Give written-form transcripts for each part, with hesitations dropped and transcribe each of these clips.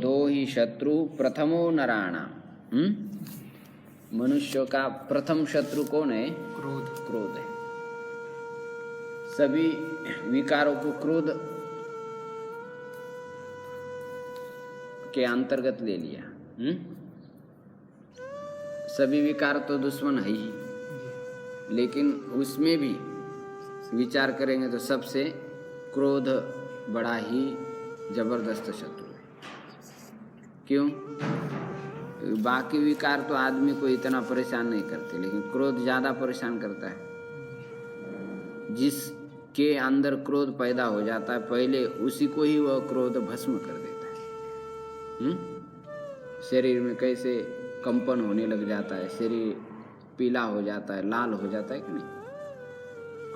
क्रोधो ही शत्रु प्रथमो नराणाम। मनुष्य का प्रथम शत्रु कौन है? क्रोध है। सभी विकारों को क्रोध के अंतर्गत ले लिया। सभी विकार तो दुश्मन है ही, लेकिन उसमें भी विचार करेंगे तो सबसे क्रोध बड़ा ही जबरदस्त शत्रु है। क्यों? बाकी विकार तो आदमी को इतना परेशान नहीं करते, लेकिन क्रोध ज्यादा परेशान करता है। जिसके अंदर क्रोध पैदा हो जाता है, पहले उसी को ही वह क्रोध भस्म कर देता है। शरीर में कैसे कंपन होने लग जाता है, शरीर पीला हो जाता है, लाल हो जाता है कि नहीं,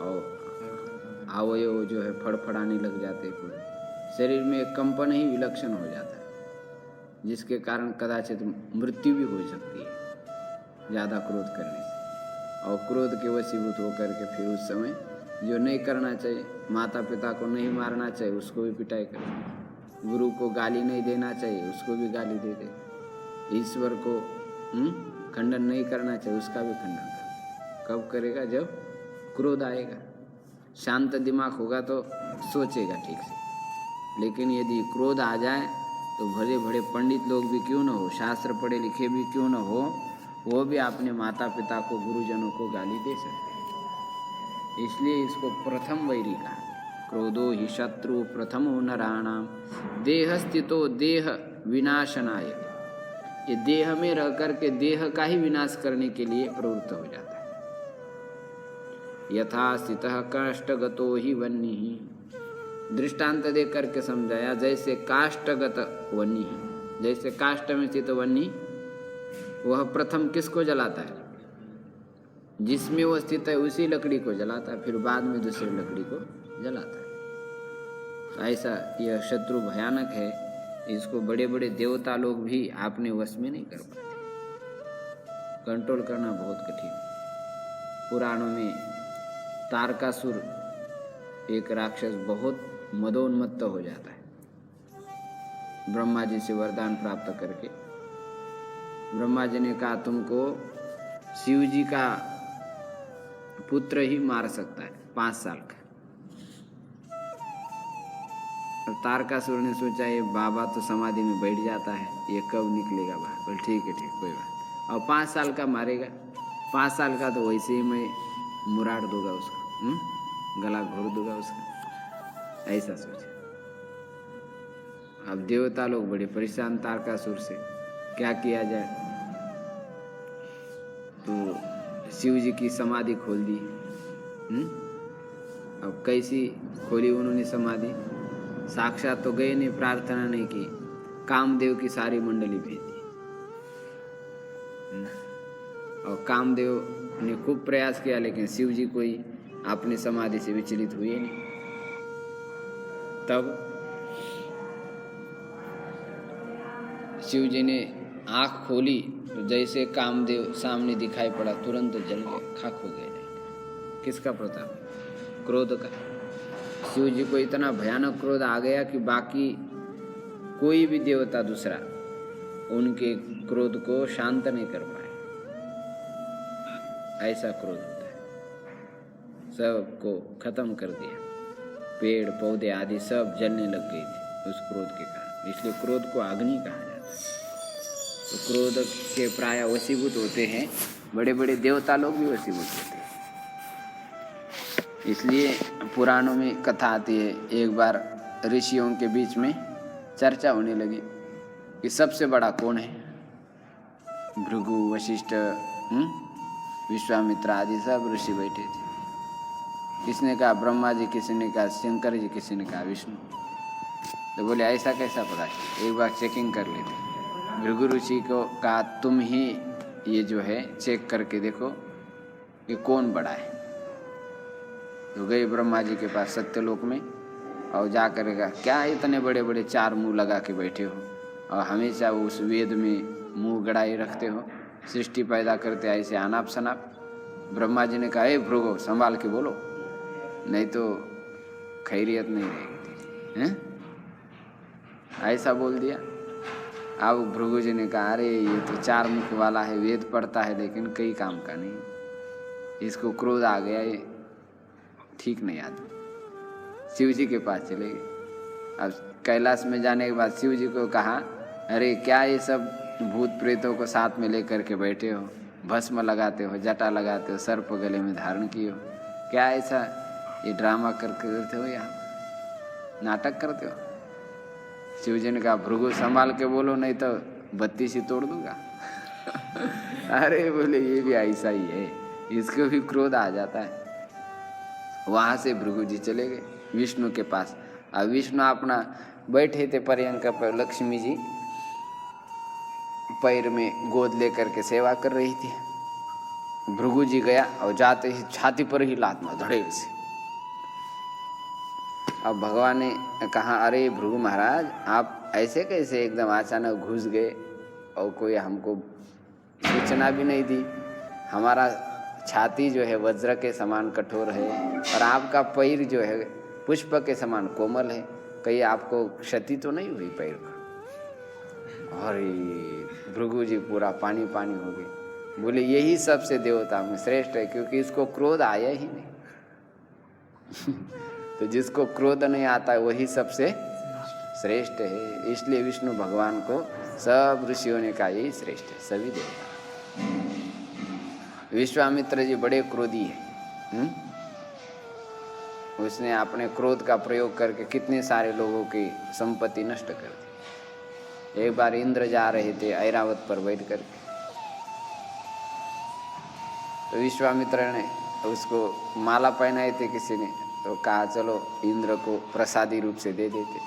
और अवयव जो है फड़फड़ाने लग जाते हैं। पूरे शरीर में एक कंपन ही विलक्षण हो जाता है, जिसके कारण कदाचित मृत्यु भी हो सकती है ज़्यादा क्रोध करने से। और क्रोध के वशीभूत होकर के फिर उस समय जो नहीं करना चाहिए, माता पिता को नहीं मारना चाहिए, उसको भी पिटाई करे, गुरु को गाली नहीं देना चाहिए, उसको भी गाली दे दे, ईश्वर को खंडन नहीं करना चाहिए, उसका भी खंडन करे। कब करेगा? जब क्रोध आएगा। शांत दिमाग होगा तो सोचेगा ठीक से, लेकिन यदि क्रोध आ जाए तो भले बड़े पंडित लोग भी क्यों न हो, शास्त्र पढ़े लिखे भी क्यों न हो, वो भी अपने माता पिता को, गुरुजनों को गाली दे सकते हैं। इसलिए इसको प्रथम वैरी कहा। क्रोधो ही शत्रु प्रथमो नराणाम देह स्थितो देह विनाशनाय। ये देह में रह करके देह का ही विनाश करने के लिए प्रवृत्त हो जाता है। यथा स्थितः काष्ठगतो ही वह्निः। दृष्टांत दे करके समझाया, जैसे काष्ठगत वह्नि, जैसे काष्ठ में स्थित वह्नि वह प्रथम किसको जलाता है? जिसमें वह स्थित है उसी लकड़ी को जलाता है, फिर बाद में दूसरी लकड़ी को जलाता है। तो ऐसा यह शत्रु भयानक है, इसको बड़े बड़े देवता लोग भी अपने वश में नहीं कर पाते। कंट्रोल करना बहुत कठिन। पुराणों में तारकासुर एक राक्षस बहुत मदोन्मत्त हो जाता है। ब्रह्मा जी से वरदान प्राप्त करके ब्रह्मा जी ने कहा, तुमको शिव जी का पुत्र ही मार सकता है 5 साल का। और तारकासुर ने सोचा, ये बाबा तो समाधि में बैठ जाता है, ये कब निकलेगा बाहर? बोल ठीक है, कोई बात। और 5 साल का मारेगा, 5 साल का तो वैसे ही मैं मुराड़ दूंगा उसका, गला घोड़ दूंगा उसका, ऐसा सोचा। अब देवता लोग बड़े परेशान तारकासुर से, क्या किया जाए? तो शिव जी की समाधि खोल दी। अब कैसी खोली उन्होंने समाधि? साक्षात तो गए नहीं, प्रार्थना नहीं की, कामदेव की सारी मंडली भेज दी। और कामदेव ने खूब प्रयास किया, लेकिन शिव जी कोई अपनी समाधि से विचलित हुए नहीं। तब शिव जी ने आँख खोली तो जैसे कामदेव सामने दिखाई पड़ा, तुरंत जल गए, खाक हो गए। किसका प्रताप? क्रोध का। शिव जी को इतना भयानक क्रोध आ गया कि बाकी कोई भी देवता दूसरा उनके क्रोध को शांत नहीं कर पाए। ऐसा क्रोध होता है। सबको खत्म कर दिया, पेड़ पौधे आदि सब जलने लग गई थी उस क्रोध के कारण। इसलिए क्रोध को अग्नि कहा जाता है। तो क्रोध के प्राय वशीभूत होते हैं, बड़े बड़े देवता लोग भी वशीभूत होते हैं। इसलिए पुराणों में कथा आती है, एक बार ऋषियों के बीच में चर्चा होने लगी कि सबसे बड़ा कौन है। भृगु, वशिष्ठ, विश्वामित्र आदि सब ऋषि बैठे थे। किसने कहा ब्रह्मा जी, किसी ने कहा शंकर जी, किसी ने कहा विष्णु। तो बोले ऐसा कैसा पता, एक बार चेकिंग कर लेते। भृगु ऋषि को कहा, तुम ही ये जो है चेक करके देखो कि कौन बड़ा है। तो गए ब्रह्मा जी के पास सत्यलोक में, और जा करेगा, क्या इतने बड़े बड़े 4 मुंह लगा के बैठे हो, और हमेशा उस वेद में मुंह गड़ाए रखते हो, सृष्टि पैदा करते ऐसे अनाप शनाप। ब्रह्मा जी ने कहा, ए भृगु, संभाल के बोलो, नहीं तो खैरियत नहीं रहेगी। ऐसा बोल दिया। अब भृगु जी ने कहा, अरे ये तो 4 मुख वाला है, वेद पढ़ता है लेकिन कई काम का नहीं, इसको क्रोध आ गया, ये ठीक नहीं आदमी। शिव जी के पास चले गए। अब कैलाश में जाने के बाद शिव जी को कहा, अरे क्या ये सब भूत प्रेतों को साथ में लेकर के बैठे हो, भस्म लगाते हो, जटा लगाते हो, सर्प गले में धारण किए हो, क्या ऐसा ये ड्रामा करते हो, यहाँ नाटक करते हो? शिव जी ने कहा, भृगु संभाल के बोलो नहीं तो 32 ही तोड़ दूंगा। अरे बोले ये भी ऐसा ही है, इसको भी क्रोध आ जाता है। वहां से भृगु जी चले गए विष्णु के पास। अब विष्णु अपना बैठे थे पर्यंक पर, लक्ष्मी जी पैर में गोद लेकर के सेवा कर रही थी। भृगु जी गया और जाते ही छाती पर ही लात मार धड़ेल से। अब भगवान ने कहा, अरे भृगु महाराज आप ऐसे कैसे एकदम अचानक घुस गए और कोई हमको सूचना भी नहीं दी। हमारा छाती जो है वज्र के समान कठोर है और आपका पैर जो है पुष्प के समान कोमल है, कहीं आपको क्षति तो नहीं हुई पैर का? और भृगु जी पूरा पानी पानी हो गए। बोले यही सबसे देवता में श्रेष्ठ है, क्योंकि इसको क्रोध आया ही नहीं। तो जिसको क्रोध नहीं आता वही सबसे श्रेष्ठ है। इसलिए विष्णु भगवान को सब ऋषियों ने कहा यही श्रेष्ठ है, सभी देवता। विश्वामित्र जी बड़े क्रोधी है। उसने अपने क्रोध का प्रयोग करके कितने सारे लोगों की संपत्ति नष्ट कर दी। एक बार इंद्र जा रहे थे ऐरावत पर बैठ करके, तो विश्वामित्र ने उसको माला पहनाए थे किसी ने, तो कहा चलो इंद्र को प्रसादी रूप से दे देते।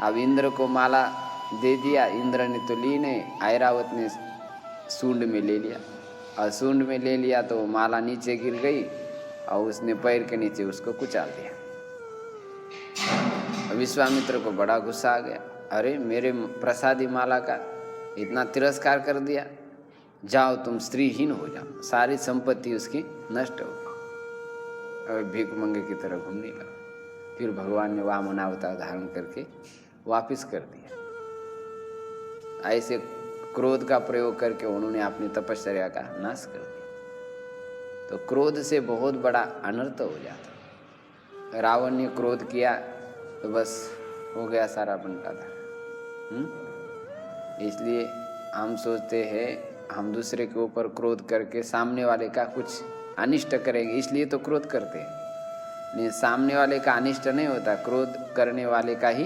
अब इंद्र को माला दे दिया, इंद्र ने तो ली नहीं, ऐरावत ने सूंड में ले लिया, और सूंड में ले लिया तो माला नीचे गिर गई और उसने पैर के नीचे उसको कुचाल दिया। विश्वामित्र को बड़ा गुस्सा आ गया, अरे मेरे प्रसादी माला का इतना तिरस्कार कर दिया, जाओ तुम स्त्रीहीन हो जाओ। सारी संपत्ति उसकी नष्ट हो और भीख मंगे की तरह घूमने लगा। फिर भगवान ने वामन अवतार धारण करके वापिस कर दिया। ऐसे क्रोध का प्रयोग करके उन्होंने अपनी तपश्चर्या का नाश कर दिया। तो क्रोध से बहुत बड़ा अनर्थ हो जाता। रावण ने क्रोध किया तो बस हो गया सारा बंटाधार। इसलिए हम सोचते हैं हम दूसरे के ऊपर क्रोध करके सामने वाले का कुछ अनिष्ट करेंगे, इसलिए तो क्रोध करते हैं। नहीं, सामने वाले का अनिष्ट नहीं होता, क्रोध करने वाले का ही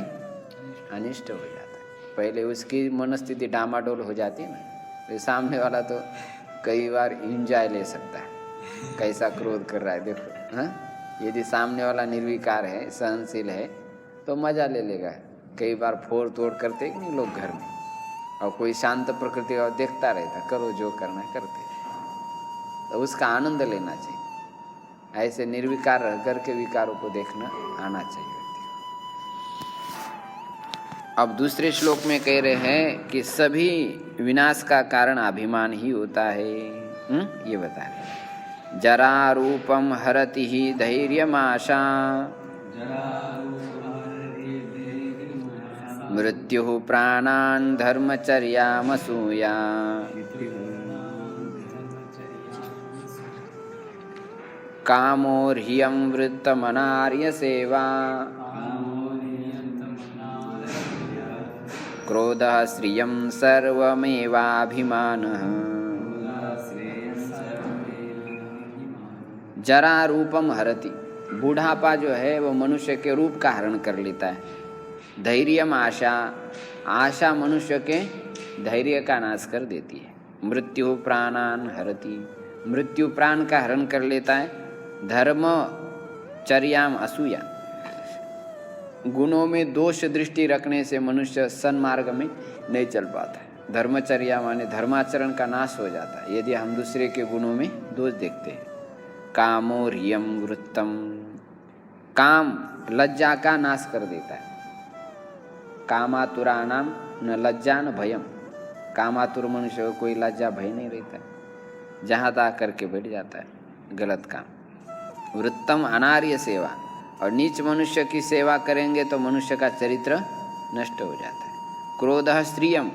अनिष्ट हो जाता है। पहले उसकी मनस्थिति डामाडोल हो जाती है ना, तो सामने वाला तो कई बार एंजॉय ले सकता है कैसा क्रोध कर रहा है। देखो हाँ, यदि सामने वाला निर्विकार है, सहनशील है तो मजा ले लेगा। कई बार फोड़ तोड़ करते कि नहीं लोग घर में, और कोई शांत प्रकृति का देखता रहता, करो जो करना है करते, तो उसका आनंद लेना चाहिए। ऐसे निर्विकार रह करके विकारों को देखना आना चाहिए व्यक्ति को। अब दूसरे श्लोक में कह रहे हैं कि सभी विनाश का कारण अभिमान ही होता है। ये बता रहे, जरा रूपम हरति ही धैर्यमाशा, मृत्यु प्राणान् धर्मचर्यामसूया, कामोर्ह्यं वृत्तमनार्य सेवा, क्रोधः श्रियं सर्वमेवाभिमानः। जरा रूपम हरति, बूढ़ापा जो है वो मनुष्य के रूप का हरण कर लेता है। धैर्यम आशा, आशा मनुष्य के धैर्य का नाश कर देती है। मृत्यु प्राणान हरति, मृत्यु प्राण का हरण कर लेता है। धर्म चर्याम असूया, गुणों में दोष दृष्टि रखने से मनुष्य सन्मार्ग में नहीं चल पाता है। धर्मचर्या माने धर्माचरण का नाश हो जाता है यदि हम दूसरे के गुणों में दोष देखते हैं। कामोर्ह्यम वृत्तम, काम लज्जा का नाश कर देता है। कामातुराणाम न लज्जा न भयम, कामातुर मनुष्य को कोई लज्जा भय नहीं रहता है, जहाँ तहाँ करके बैठ जाता है गलत काम। वृत्तम अनार्य सेवा, और नीच मनुष्य की सेवा करेंगे तो मनुष्य का चरित्र नष्ट हो जाता है। क्रोधः स्त्रियम,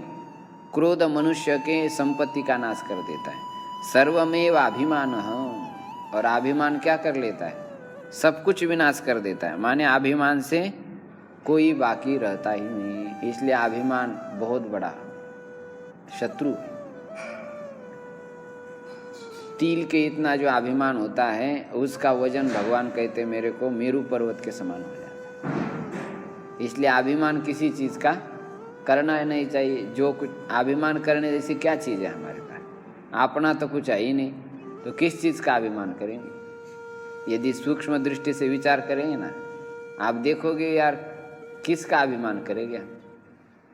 क्रोध मनुष्य के संपत्ति का नाश कर देता है। सर्वमेव अभिमानः, और अभिमान क्या कर लेता है? सब कुछ विनाश कर देता है। माने अभिमान से कोई बाकी रहता ही नहीं। इसलिए अभिमान बहुत बड़ा शत्रु है। तिल के इतना जो अभिमान होता है उसका वजन भगवान कहते मेरे को मेरू पर्वत के समान हो जाता है। इसलिए अभिमान किसी चीज़ का करना नहीं चाहिए। जो कुछ अभिमान करने जैसी क्या चीज़ है हमारे पास? अपना तो कुछ है ही नहीं, तो किस चीज़ का अभिमान करेंगे? यदि सूक्ष्म दृष्टि से विचार करेंगे ना, आप देखोगे यार किसका अभिमान करेंगे हम?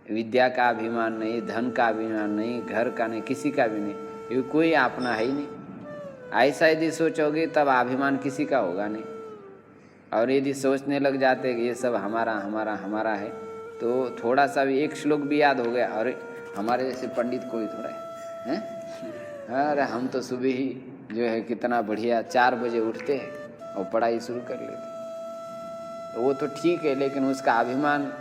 विद्या का अभिमान नहीं, धन का अभिमान नहीं, घर का नहीं, किसी का भी नहीं, ये कोई अपना है ही नहीं। ऐसा यदि सोचोगे तब अभिमान किसी का होगा नहीं। और यदि सोचने लग जाते कि ये सब हमारा हमारा हमारा है, तो थोड़ा सा भी एक श्लोक भी याद हो गया, अरे हमारे जैसे पंडित कोई थोड़ा है, अरे हम तो सुबह ही जो है कितना बढ़िया 4 बजे उठते हैं और पढ़ाई शुरू कर लेते। तो वो तो ठीक है, लेकिन उसका अभिमान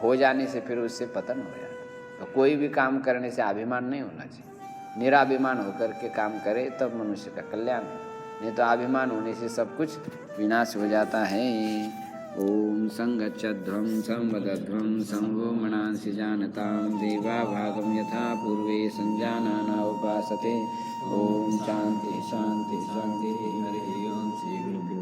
हो जाने से फिर उससे पतन हो जाता। तो कोई भी काम करने से अभिमान नहीं होना चाहिए। निराभिमान होकर के काम करे तब मनुष्य का कल्याण है, नहीं तो अभिमान होने से सब कुछ विनाश हो जाता है। ओम संगच्छध्वं संवदध्वं संभो मनांसि जानतां देवा भागं यथा पूर्वे संजानाना उपासते। ओम शांति शांति शांति। हरि ओम। श्री गुरुभ्यो